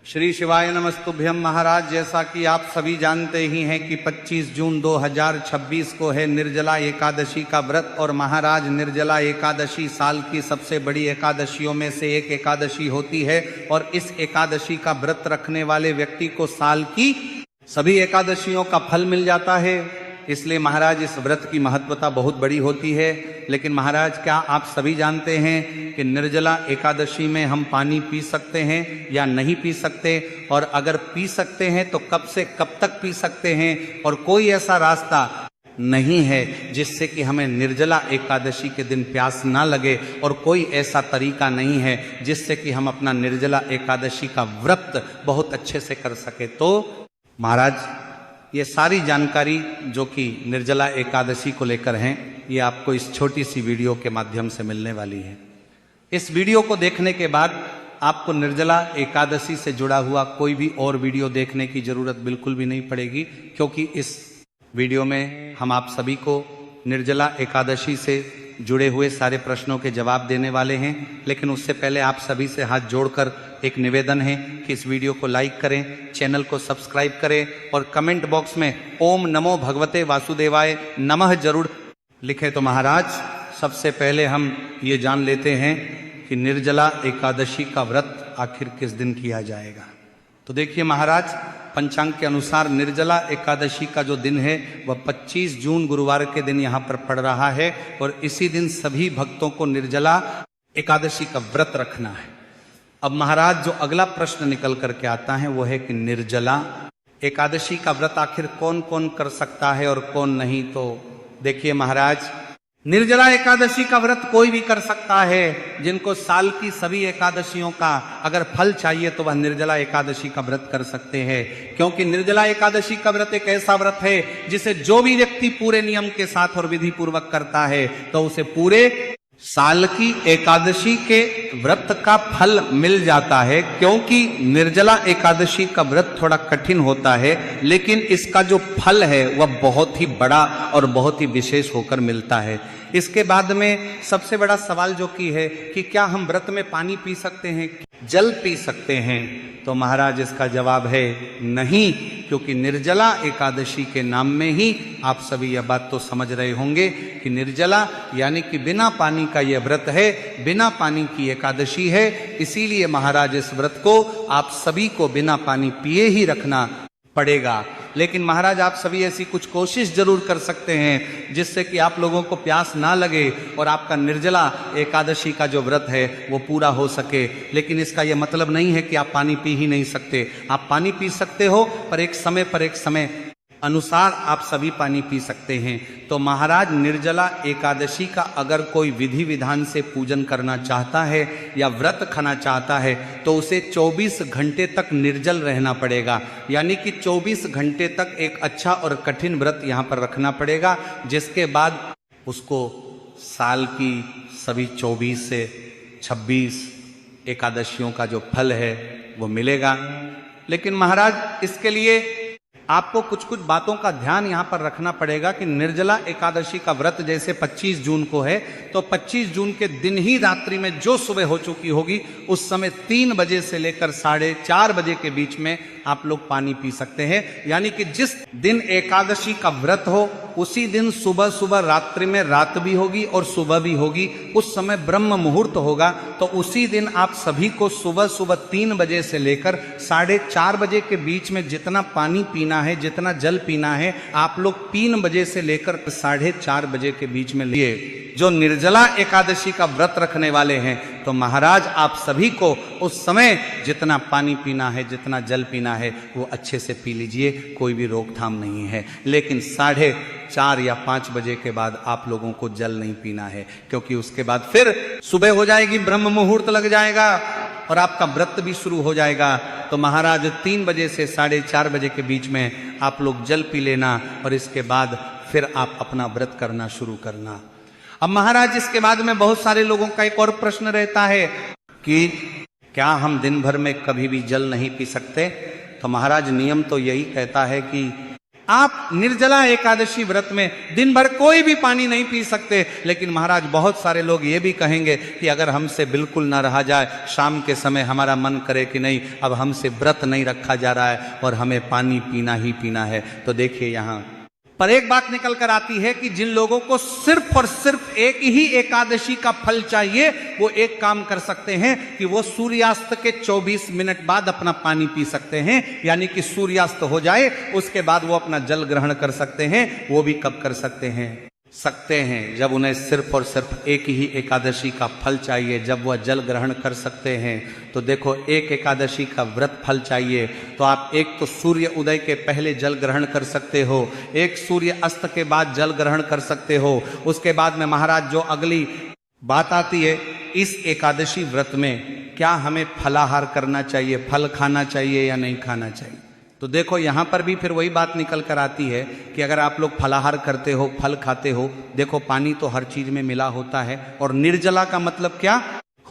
श्री शिवाय नमस्तुभ्यम। महाराज, जैसा कि आप सभी जानते ही हैं कि 25 जून 2026 को है निर्जला एकादशी का व्रत। और महाराज, निर्जला एकादशी साल की सबसे बड़ी एकादशियों में से एक एकादशी होती है और इस एकादशी का व्रत रखने वाले व्यक्ति को साल की सभी एकादशियों का फल मिल जाता है। इसलिए महाराज, इस व्रत की महत्वता बहुत बड़ी होती है। लेकिन महाराज, क्या आप सभी जानते हैं कि निर्जला एकादशी में हम पानी पी सकते हैं या नहीं पी सकते? और अगर पी सकते हैं तो कब से कब तक पी सकते हैं? और कोई ऐसा रास्ता नहीं है जिससे कि हमें निर्जला एकादशी के दिन प्यास ना लगे, और कोई ऐसा तरीका नहीं है जिससे कि हम अपना निर्जला एकादशी का व्रत बहुत अच्छे से कर सके। तो महाराज, ये सारी जानकारी जो कि निर्जला एकादशी को लेकर हैं, ये आपको इस छोटी सी वीडियो के माध्यम से मिलने वाली है। इस वीडियो को देखने के बाद आपको निर्जला एकादशी से जुड़ा हुआ कोई भी और वीडियो देखने की जरूरत बिल्कुल भी नहीं पड़ेगी, क्योंकि इस वीडियो में हम आप सभी को निर्जला एकादशी से जुड़े हुए सारे प्रश्नों के जवाब देने वाले हैं। लेकिन उससे पहले आप सभी से हाथ जोड़कर एक निवेदन है कि इस वीडियो को लाइक करें, चैनल को सब्सक्राइब करें और कमेंट बॉक्स में ओम नमो भगवते वासुदेवाय नमः जरूर लिखें। तो महाराज, सबसे पहले हम ये जान लेते हैं कि निर्जला एकादशी का व्रत आखिर किस दिन किया जाएगा। तो देखिए महाराज, पंचांग के अनुसार निर्जला एकादशी का जो दिन है वह 25 जून गुरुवार के दिन यहाँ पर पड़ रहा है। और इसी दिन सभी भक्तों को निर्जला एकादशी का व्रत रखना है। अब महाराज, जो अगला प्रश्न निकल करके आता है वो है कि निर्जला एकादशी का व्रत आखिर कौन कौन कर सकता है और कौन नहीं। तो देखिए महाराज, निर्जला एकादशी का व्रत कोई भी कर सकता है। जिनको साल की सभी एकादशियों का अगर फल चाहिए तो वह निर्जला एकादशी का व्रत कर सकते हैं, क्योंकि निर्जला एकादशी का व्रत एक ऐसा व्रत है जिसे जो भी व्यक्ति पूरे नियम के साथ और विधि पूर्वक करता है तो उसे पूरे साल की एकादशी के व्रत का फल मिल जाता है। क्योंकि निर्जला एकादशी का व्रत थोड़ा कठिन होता है, लेकिन इसका जो फल है वह बहुत ही बड़ा और बहुत ही विशेष होकर मिलता है। इसके बाद में सबसे बड़ा सवाल जो की है कि क्या हम व्रत में पानी पी सकते हैं, जल पी सकते हैं? तो महाराज, इसका जवाब है नहीं, क्योंकि निर्जला एकादशी के नाम में ही आप सभी यह बात तो समझ रहे होंगे कि निर्जला यानी कि बिना पानी का यह व्रत है, बिना पानी की एकादशी है। इसीलिए महाराज, इस व्रत को आप सभी को बिना पानी पिए ही रखना पड़ेगा। लेकिन महाराज, आप सभी ऐसी कुछ कोशिश जरूर कर सकते हैं जिससे कि आप लोगों को प्यास ना लगे और आपका निर्जला एकादशी का जो व्रत है वो पूरा हो सके। लेकिन इसका यह मतलब नहीं है कि आप पानी पी ही नहीं सकते। आप पानी पी सकते हो, पर एक समय अनुसार आप सभी पानी पी सकते हैं। तो महाराज, निर्जला एकादशी का अगर कोई विधि विधान से पूजन करना चाहता है या व्रत खाना चाहता है तो उसे 24 घंटे तक निर्जल रहना पड़ेगा। यानी कि 24 घंटे तक एक अच्छा और कठिन व्रत यहाँ पर रखना पड़ेगा, जिसके बाद उसको साल की सभी 24 से 26 एकादशियों का जो फल है वो मिलेगा। लेकिन महाराज, इसके लिए आपको कुछ कुछ बातों का ध्यान यहाँ पर रखना पड़ेगा कि निर्जला एकादशी का व्रत जैसे 25 जून को है, तो 25 जून के दिन ही रात्रि में जो सुबह हो चुकी होगी उस समय 3 बजे से लेकर 4:30 बजे के बीच में आप लोग पानी पी सकते हैं। यानी कि जिस दिन एकादशी का व्रत हो उसी दिन सुबह सुबह रात्रि में रात भी होगी और सुबह भी होगी, उस समय ब्रह्म मुहूर्त होगा। तो उसी दिन आप सभी को सुबह सुबह 3 बजे से लेकर 4:30 बजे के बीच में जितना पानी पीना है, जितना जल पीना है, आप लोग 3 बजे से लेकर 4:30 बजे के बीच में लिए। जो निर्जला एकादशी का व्रत रखने वाले हैं तो महाराज, आप सभी को उस समय जितना पानी पीना है, जितना जल पीना है वो अच्छे से पी लीजिए, कोई भी रोकथाम नहीं है। लेकिन 4:30 या 5 बजे के बाद आप लोगों को जल नहीं पीना है, क्योंकि उसके बाद फिर सुबह हो जाएगी, ब्रह्म मुहूर्त लग जाएगा और आपका व्रत भी शुरू हो जाएगा। तो महाराज, 3 बजे से 4:30 बजे के बीच में आप लोग जल पी लेना और इसके बाद फिर आप अपना व्रत करना शुरू करना। अब महाराज, इसके बाद में बहुत सारे लोगों का एक और प्रश्न रहता है कि क्या हम दिन भर में कभी भी जल नहीं पी सकते? तो महाराज, नियम तो यही कहता है कि आप निर्जला एकादशी व्रत में दिन भर कोई भी पानी नहीं पी सकते, लेकिन महाराज बहुत सारे लोग ये भी कहेंगे कि अगर हमसे बिल्कुल ना रहा जाए, शाम के समय हमारा मन करे कि नहीं अब हमसे व्रत नहीं रखा जा रहा है और हमें पानी पीना ही पीना है, तो देखिए यहाँ पर एक बात निकल कर आती है कि जिन लोगों को सिर्फ और सिर्फ एक ही एकादशी का फल चाहिए, वो एक काम कर सकते हैं कि वो सूर्यास्त के 24 मिनट बाद अपना पानी पी सकते हैं, यानी कि सूर्यास्त हो जाए उसके बाद वो अपना जल ग्रहण कर सकते हैं। वो भी कब कर सकते हैं? जब उन्हें सिर्फ और सिर्फ एक ही एकादशी का फल चाहिए, जब वह जल ग्रहण कर सकते हैं। तो देखो, एक एकादशी का व्रत फल चाहिए तो आप एक तो सूर्य उदय के पहले जल ग्रहण कर सकते हो, एक सूर्य अस्त के बाद जल ग्रहण कर सकते हो। उसके बाद में महाराज जो अगली बात आती है, इस एकादशी व्रत में क्या हमें फलाहार करना चाहिए, फल खाना चाहिए या नहीं खाना चाहिए? तो देखो यहाँ पर भी फिर वही बात निकल कर आती है कि अगर आप लोग फलाहार करते हो, फल खाते हो, देखो पानी तो हर चीज में मिला होता है, और निर्जला का मतलब क्या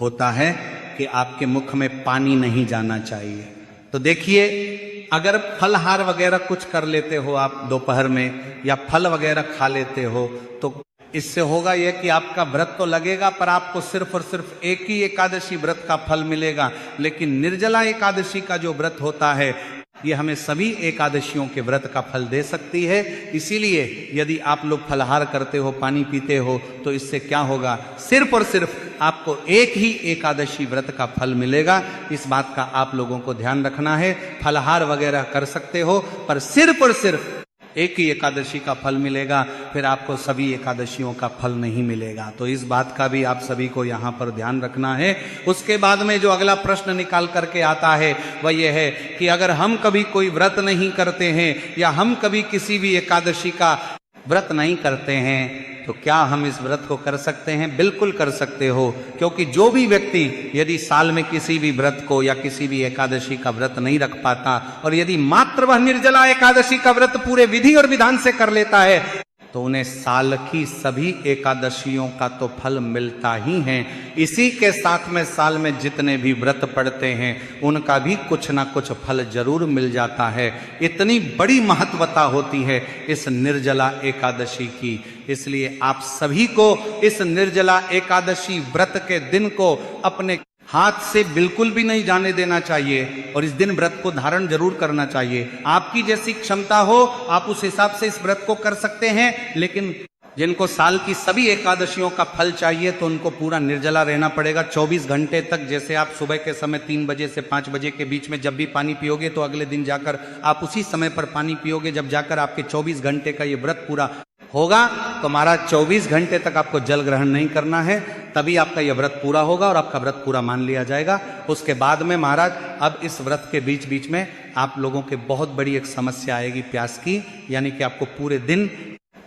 होता है कि आपके मुख में पानी नहीं जाना चाहिए। तो देखिए, अगर फलहार वगैरह कुछ कर लेते हो आप दोपहर में, या फल वगैरह खा लेते हो, तो इससे होगा यह कि आपका व्रत तो लगेगा पर आपको सिर्फ और सिर्फ एक ही एकादशी व्रत का फल मिलेगा। लेकिन निर्जला एकादशी का जो व्रत होता है, ये हमें सभी एकादशियों के व्रत का फल दे सकती है। इसीलिए यदि आप लोग फलाहार करते हो, पानी पीते हो, तो इससे क्या होगा, सिर्फ और सिर्फ आपको एक ही एकादशी व्रत का फल मिलेगा। इस बात का आप लोगों को ध्यान रखना है। फलाहार वगैरह कर सकते हो पर सिर्फ और सिर्फ एक ही एकादशी का फल मिलेगा, फिर आपको सभी एकादशियों का फल नहीं मिलेगा। तो इस बात का भी आप सभी को यहाँ पर ध्यान रखना है। उसके बाद में जो अगला प्रश्न निकाल करके आता है वह यह है कि अगर हम कभी कोई व्रत नहीं करते हैं या हम कभी किसी भी एकादशी का व्रत नहीं करते हैं, तो क्या हम इस व्रत को कर सकते हैं? बिल्कुल कर सकते हो, क्योंकि जो भी व्यक्ति यदि साल में किसी भी व्रत को या किसी भी एकादशी का व्रत नहीं रख पाता, और यदि मात्र वह निर्जला एकादशी का व्रत पूरे विधि और विधान से कर लेता है, तो उन्हें साल की सभी एकादशियों का तो फल मिलता ही है। इसी के साथ में साल में जितने भी व्रत पड़ते हैं उनका भी कुछ ना कुछ फल जरूर मिल जाता है। इतनी बड़ी महत्वता होती है इस निर्जला एकादशी की। इसलिए आप सभी को इस निर्जला एकादशी व्रत के दिन को अपने हाथ से बिल्कुल भी नहीं जाने देना चाहिए, और इस दिन व्रत को धारण जरूर करना चाहिए। आपकी जैसी क्षमता हो आप उस हिसाब से इस व्रत को कर सकते हैं, लेकिन जिनको साल की सभी एकादशियों का फल चाहिए तो उनको पूरा निर्जला रहना पड़ेगा 24 घंटे तक। जैसे आप सुबह के समय 3 बजे से 5 बजे के बीच में जब भी पानी पियोगे, तो अगले दिन जाकर आप उसी समय पर पानी पियोगे जब जाकर आपके 24 घंटे का ये व्रत पूरा होगा। तो महाराज 24 घंटे तक आपको जल ग्रहण नहीं करना है, तभी आपका यह व्रत पूरा होगा और आपका व्रत पूरा मान लिया जाएगा। उसके बाद में महाराज अब इस व्रत के बीच बीच में आप लोगों के बहुत बड़ी एक समस्या आएगी प्यास की, यानी कि आपको पूरे दिन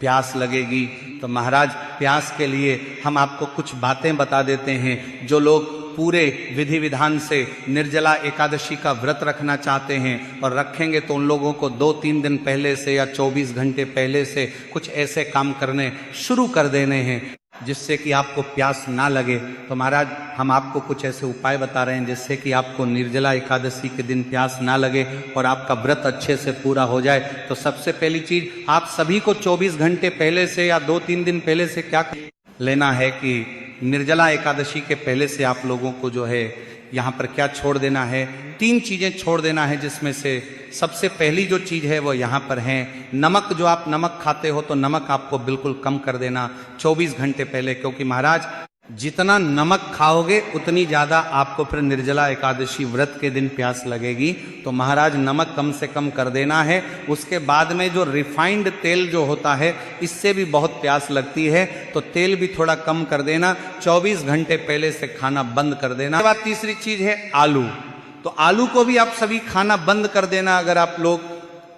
प्यास लगेगी। तो महाराज प्यास के लिए हम आपको कुछ बातें बता देते हैं। जो लोग पूरे विधि विधान से निर्जला एकादशी का व्रत रखना चाहते हैं और रखेंगे, तो उन लोगों को 2-3 दिन पहले से या 24 घंटे पहले से कुछ ऐसे काम करने शुरू कर देने हैं जिससे कि आपको प्यास ना लगे। तो महाराज हम आपको कुछ ऐसे उपाय बता रहे हैं जिससे कि आपको निर्जला एकादशी के दिन प्यास ना लगे और आपका व्रत अच्छे से पूरा हो जाए। तो सबसे पहली चीज, आप सभी को 24 घंटे पहले से या 2-3 दिन पहले से क्या लेना है कि निर्जला एकादशी के पहले से आप लोगों को जो है यहाँ पर क्या छोड़ देना है, 3 चीजें छोड़ देना है, जिसमें से सबसे पहली जो चीज है वो यहाँ पर है नमक। जो आप नमक खाते हो तो नमक आपको बिल्कुल कम कर देना 24 घंटे पहले, क्योंकि महाराज जितना नमक खाओगे उतनी ज्यादा आपको फिर निर्जला एकादशी व्रत के दिन प्यास लगेगी। तो महाराज नमक कम से कम कर देना है। उसके बाद में जो रिफाइंड तेल जो होता है इससे भी बहुत प्यास लगती है, तो तेल भी थोड़ा कम कर देना। 24 घंटे पहले से खाना बंद कर देना। उसके बाद तीसरी चीज है आलू। तो आलू को भी आप सभी खाना बंद कर देना अगर आप लोग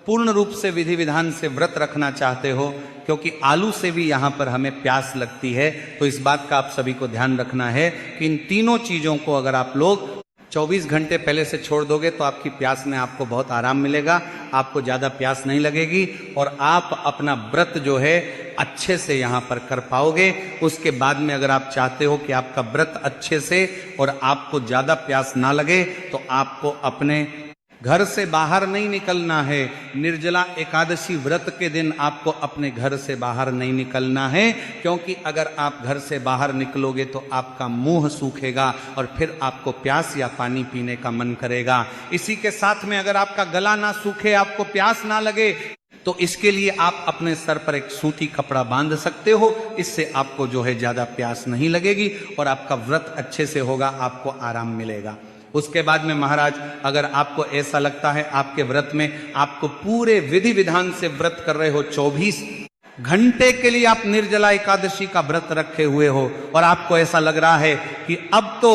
पूर्ण रूप से विधि विधान से व्रत रखना चाहते हो, क्योंकि आलू से भी यहाँ पर हमें प्यास लगती है। तो इस बात का आप सभी को ध्यान रखना है कि इन तीनों चीजों को अगर आप लोग 24 घंटे पहले से छोड़ दोगे तो आपकी प्यास में आपको बहुत आराम मिलेगा, आपको ज्यादा प्यास नहीं लगेगी और आप अपना व्रत जो है अच्छे से यहाँ पर कर पाओगे। उसके बाद में अगर आप चाहते हो कि आपका व्रत अच्छे से और आपको ज्यादा प्यास ना लगे, तो आपको अपने घर से बाहर नहीं निकलना है। निर्जला एकादशी व्रत के दिन आपको अपने घर से बाहर नहीं निकलना है, क्योंकि अगर आप घर से बाहर निकलोगे तो आपका मुंह सूखेगा और फिर आपको प्यास या पानी पीने का मन करेगा। इसी के साथ में अगर आपका गला ना सूखे, आपको प्यास ना लगे, तो इसके लिए आप अपने सर पर एक सूती कपड़ा बांध सकते हो। इससे आपको जो है ज्यादा प्यास नहीं लगेगी और आपका व्रत अच्छे से होगा, आपको आराम मिलेगा। उसके बाद में महाराज, अगर आपको ऐसा लगता है आपके व्रत में आपको पूरे विधि विधान से व्रत कर रहे हो, 24 घंटे के लिए आप निर्जला एकादशी का व्रत रखे हुए हो और आपको ऐसा लग रहा है कि अब तो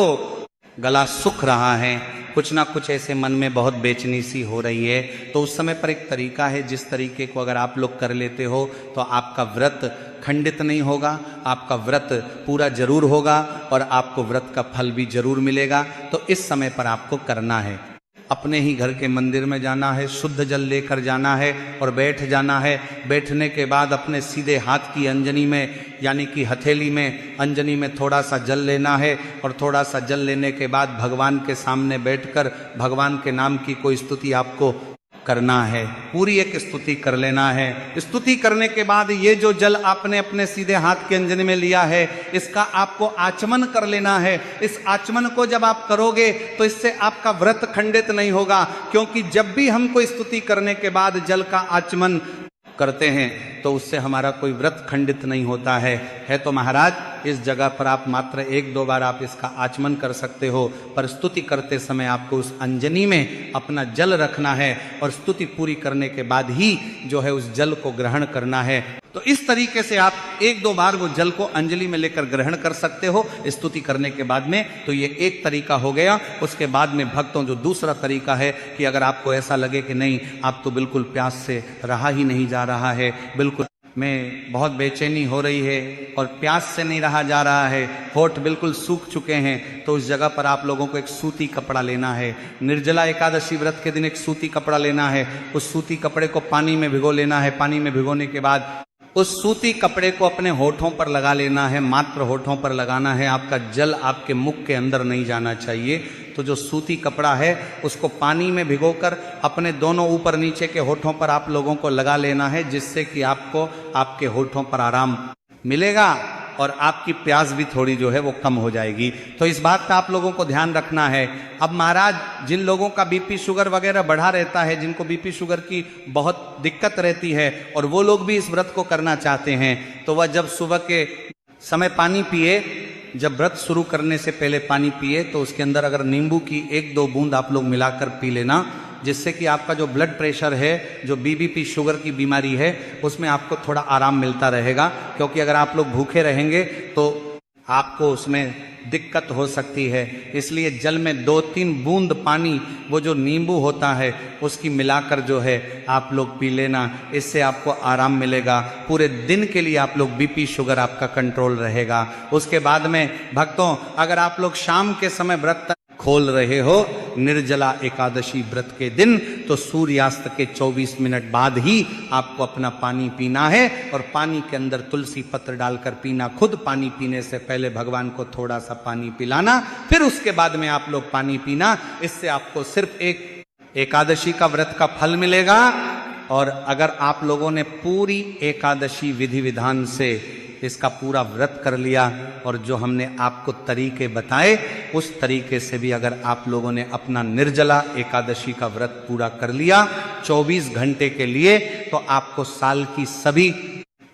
गला सूख रहा है, कुछ ना कुछ ऐसे मन में बहुत बेचैनी सी हो रही है, तो उस समय पर एक तरीका है, जिस तरीके को अगर आप लोग कर लेते हो तो आपका व्रत खंडित नहीं होगा, आपका व्रत पूरा जरूर होगा और आपको व्रत का फल भी जरूर मिलेगा। तो इस समय पर आपको करना है, अपने ही घर के मंदिर में जाना है, शुद्ध जल लेकर जाना है और बैठ जाना है। बैठने के बाद अपने सीधे हाथ की अंजनी में, यानी कि हथेली में, अंजनी में थोड़ा सा जल लेना है और थोड़ा सा जल लेने के बाद भगवान के सामने बैठकर भगवान के नाम की कोई स्तुति आपको करना है, पूरी एक स्तुति कर लेना है। स्तुति करने के बाद ये जो जल आपने अपने सीधे हाथ के अंजनी में लिया है, इसका आपको आचमन कर लेना है। इस आचमन को जब आप करोगे तो इससे आपका व्रत खंडित नहीं होगा, क्योंकि जब भी हम कोई स्तुति करने के बाद जल का आचमन करते हैं तो उससे हमारा कोई व्रत खंडित नहीं होता है। तो महाराज, इस जगह पर आप मात्र 1-2 बार आप इसका आचमन कर सकते हो, पर स्तुति करते समय आपको उस अंजनी में अपना जल रखना है और स्तुति पूरी करने के बाद ही जो है उस जल को ग्रहण करना है। तो इस तरीके से आप 1-2 बार वो जल को अंजलि में लेकर ग्रहण कर सकते हो स्तुति करने के बाद में। तो ये एक तरीका हो गया। उसके बाद में भक्तों, जो दूसरा तरीका है कि अगर आपको ऐसा लगे कि नहीं, आप तो बिल्कुल प्यास से रहा ही नहीं जा रहा है, बिल्कुल में बहुत बेचैनी हो रही है और प्यास से नहीं रहा जा रहा है, होठ बिल्कुल सूख चुके हैं, तो उस जगह पर आप लोगों को एक सूती कपड़ा लेना है। निर्जला एकादशी व्रत के दिन एक सूती कपड़ा लेना है। उस सूती कपड़े को पानी में भिगो लेना है। पानी में भिगोने के बाद उस सूती कपड़े को अपने होठों पर लगा लेना है, मात्र होठों पर लगाना है। आपका जल आपके मुख के अंदर नहीं जाना चाहिए। तो जो सूती कपड़ा है उसको पानी में भिगोकर अपने दोनों ऊपर नीचे के होठों पर आप लोगों को लगा लेना है, जिससे कि आपको आपके होठों पर आराम मिलेगा और आपकी प्यास भी थोड़ी जो है वो कम हो जाएगी। तो इस बात का आप लोगों को ध्यान रखना है। अब महाराज, जिन लोगों का बीपी शुगर वगैरह बढ़ा रहता है, जिनको बीपी शुगर की बहुत दिक्कत रहती है और वो लोग भी इस व्रत को करना चाहते हैं, तो वह जब सुबह के समय पानी पिए, जब व्रत शुरू करने से पहले पानी पिए, तो उसके अंदर अगर नींबू की 1-2 बूंद आप लोग मिलाकर पी लेना, जिससे कि आपका जो ब्लड प्रेशर है, जो बीपी शुगर की बीमारी है, उसमें आपको थोड़ा आराम मिलता रहेगा। क्योंकि अगर आप लोग भूखे रहेंगे तो आपको उसमें दिक्कत हो सकती है। इसलिए जल में 2-3 बूंद पानी, वो जो नींबू होता है, उसकी मिलाकर जो है आप लोग पी लेना। इससे आपको आराम मिलेगा। पूरे दिन के लिए आप लोग बीपी शुगर आपका कंट्रोल रहेगा। उसके बाद में भक्तों, अगर आप लोग शाम के समय व्रत खोल रहे हो निर्जला एकादशी व्रत के दिन, तो सूर्यास्त के 24 मिनट बाद ही आपको अपना पानी पीना है और पानी के अंदर तुलसी पत्र डालकर पीना। खुद पानी पीने से पहले भगवान को थोड़ा सा पानी पिलाना, फिर उसके बाद में आप लोग पानी पीना। इससे आपको सिर्फ एक एकादशी का व्रत का फल मिलेगा। और अगर आप लोगों ने पूरी एकादशी विधि विधान से इसका पूरा व्रत कर लिया और जो हमने आपको तरीके बताए, उस तरीके से भी अगर आप लोगों ने अपना निर्जला एकादशी का व्रत पूरा कर लिया 24 घंटे के लिए, तो आपको साल की सभी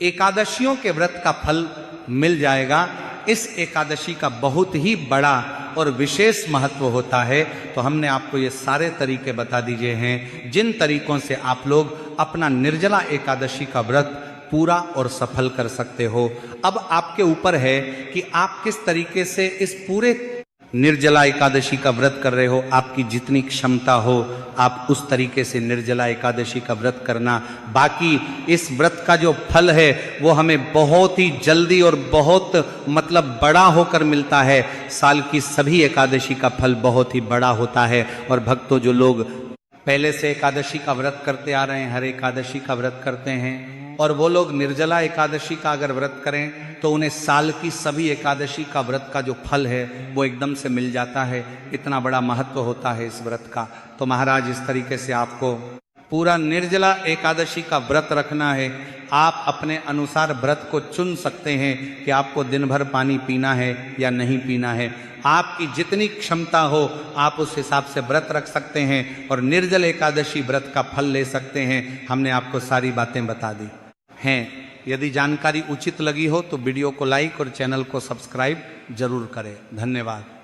एकादशियों के व्रत का फल मिल जाएगा। इस एकादशी का बहुत ही बड़ा और विशेष महत्व होता है। तो हमने आपको ये सारे तरीके बता दिए हैं, जिन तरीकों से आप लोग अपना निर्जला एकादशी का व्रत पूरा और सफल कर सकते हो। अब आपके ऊपर है कि आप किस तरीके से इस पूरे निर्जला एकादशी का व्रत कर रहे हो। आपकी जितनी क्षमता हो आप उस तरीके से निर्जला एकादशी का व्रत करना। बाकी इस व्रत का जो फल है वो हमें बहुत ही जल्दी और बहुत बड़ा होकर मिलता है। साल की सभी एकादशी का फल बहुत ही बड़ा होता है। और भक्तों, जो लोग पहले से एकादशी का व्रत करते आ रहे हैं, हर एकादशी का व्रत करते हैं, और वो लोग निर्जला एकादशी का अगर व्रत करें तो उन्हें साल की सभी एकादशी का व्रत का जो फल है वो एकदम से मिल जाता है। इतना बड़ा महत्व होता है इस व्रत का। तो महाराज इस तरीके से आपको पूरा निर्जला एकादशी का व्रत रखना है। आप अपने अनुसार व्रत को चुन सकते हैं कि आपको दिन भर पानी पीना है या नहीं पीना है। आपकी जितनी क्षमता हो आप उस हिसाब से व्रत रख सकते हैं और निर्जल एकादशी व्रत का फल ले सकते हैं। हमने आपको सारी बातें बता दी हैं। यदि जानकारी उचित लगी हो तो वीडियो को लाइक और चैनल को सब्सक्राइब जरूर करें। धन्यवाद।